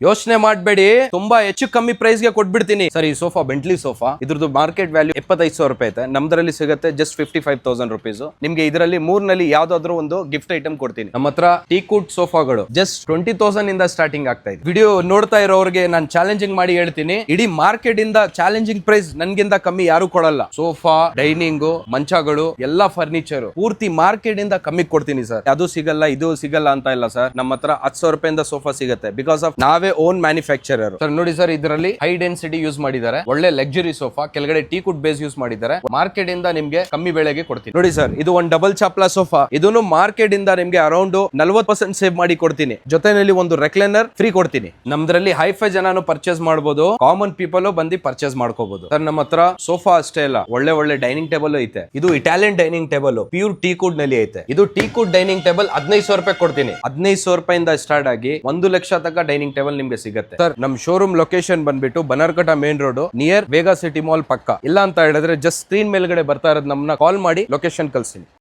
ಯೋಚನೆ ಮಾಡಬೇಡಿ, ತುಂಬಾ ಹೆಚ್ಚು ಕಮ್ಮಿ ಪ್ರೈಸ್ ಗೆ ಕೊಟ್ಬಿಡ್ತೀನಿ ಸರ್. ಈ ಸೋಫಾ ಬೆಂಟ್ಲಿ ಸೋಫಾ, ಇದ್ರದ್ದು ಮಾರ್ಕೆಟ್ ವ್ಯಾಲ್ಯೂ 25,000 ರೂಪಾಯಿ ಐತೆ. ನಮ್ದ್ರಲ್ಲಿ ಸಿಗುತ್ತೆ ಜಸ್ಟ್ 55,000 ರುಪೀಸ್. ನಿಮ್ಗೆ ಇದರಲ್ಲಿ ಮೂರ್ನಲ್ಲಿ ಯಾವ್ದಾದ್ರು ಒಂದು ಗಿಫ್ಟ್ ಐಟಮ್ ಕೊಡ್ತೀನಿ. ನಮ್ಮ ಹತ್ರ ಟೀಕೂಟ್ ಸೋಫಾಗಳು ಜಸ್ಟ್ 20,000 ಇಂದ ಸ್ಟಾರ್ಟಿಂಗ್ ಆಗ್ತಾ ಇದೆ. ವಿಡಿಯೋ ನೋಡ್ತಾ ಇರೋರಿಗೆ ನಾನು ಚಾಲೆಂಜಿಂಗ್ ಮಾಡಿ ಹೇಳ್ತೀನಿ, ಇಡೀ ಮಾರ್ಕೆಟ್ ಇಂದ ಚಾಲೆಂಜಿಂಗ್ ಪ್ರೈಸ್ ನನ್ಗಿಂತ ಕಮ್ಮಿ ಯಾರು ಕೊಡಲ್ಲ. ಸೋಫಾ, ಡೈನಿಂಗ್, ಮಂಚಗಳು, ಎಲ್ಲಾ ಫರ್ನಿಚರ್ ಪೂರ್ತಿ ಮಾರ್ಕೆಟ್ ಇಂದ ಕಮ್ಮಿ ಕೊಡ್ತೀನಿ ಸರ್. ಅದು ಸಿಗಲ್ಲ ಇದು ಸಿಗಲ್ಲ ಅಂತ ಇಲ್ಲ ಸರ್. ನಮ್ಮ ಹತ್ರ 10,000 ರೂಪಾಯಿಂದ ಸೋಫಾ ಸಿಗುತ್ತೆ. ಬಿಕಾಸ್ ಆಫ್ ನಾವೇ ಓನ್ ಮ್ಯಾನುಫ್ಯಾಕ್ಚರರ್ ಸರ್. ನೋಡಿ ಸರ್, ಇದರಲ್ಲಿ ಹೈ ಡೆನ್ಸಿಟಿ ಯೂಸ್ ಮಾಡಿದ್ದಾರೆ, ಒಳ್ಳೆ ಲಕ್ಸುರಿ ಸೋಫಾ, ಕೆಳಗಡೆ ಟೀಕುಡ್ ಬೇಸ್ ಯೂಸ್ ಮಾಡಿದ್ದಾರೆ. ಮಾರ್ಕೆಟ್ ಇಂದ ನಿಮ್ಗೆ ಕಮ್ಮಿ ಬೆಲೆಗೆ ಕೊಡ್ತೀನಿ. ನೋಡಿ ಸರ್, ಇದು ಒಂದು ಡಬಲ್ ಚಾಪ್ಲಾ ಸೋಫಾ. ಇದನ್ನು ಮಾರ್ಕೆಟ್ ಇಂದ ನಿಮ್ಗೆ ಅರೌಂಡ್ 40% ಸೇವ್ ಮಾಡಿ ಕೊಡ್ತೀನಿ. ಜೊತೆನಲ್ಲಿ ಒಂದು ರೆಕ್ಲೈನರ್ ಫ್ರೀ ಕೊಡ್ತೀನಿ. ನಮ್ದ್ರಲ್ಲಿ ಹೈಫೈ ಜನನು ಪರ್ಚೇಸ್ ಮಾಡಬಹುದು, ಕಾಮನ್ ಪೀಪಲ್ ಬಂದು ಪರ್ಚೇಸ್ ಮಾಡ್ಕೋಬಹುದು ಸರ್. ನಮ್ಮ ಹತ್ರ ಸೋಫಾ ಅಷ್ಟೇ ಇಲ್ಲ, ಒಳ್ಳೆ ಒಳ್ಳೆ ಡೈನಿಂಗ್ ಟೇಬಲ್ ಐತೆ. ಇದು ಇಟಾಲಿಯನ್ ಡೈನಿಂಗ್ ಟೇಬಲ್, ಪ್ಯೂರ್ ಟೀಕುಡ್ ನಲ್ಲಿ ಐತೆ. ಇದು ಟೀಕುಡ್ ಡೈನಿಂಗ್ ಟೇಬಲ್ 15,000 ರೂಪಾಯಿ ಕೊಡ್ತೀನಿ. 15,000 ರೂಪಾಯಿಂದ ಸ್ಟಾರ್ಟ್ ಆಗಿ 1 ಲಕ್ಷ ತನಕ ಡೈನಿಂಗ್ ಟೇಬಲ್ ನಿಮ್ಗೆ ಸಿಗುತ್ತೆ ಸರ್. ನಮ್ ಶೋರೂಮ್ ಲೊಕೇಶನ್ ಬಂದ್ಬಿಟ್ಟು Bannerghatta main road near Vega city mall ಪಕ್ಕ. ಇಲ್ಲ ಅಂತ ಹೇಳಿದ್ರೆ ಜಸ್ಟ್ ಸ್ಕ್ರೀನ್ ಮೇಲ್ಗಡೆ ಬರ್ತಾ ಇರೋದು ನಮ್ಮನ್ನ ಕಾಲ್ ಮಾಡಿ ಲೊಕೇಶನ್ ಕಳ್ಸಿ.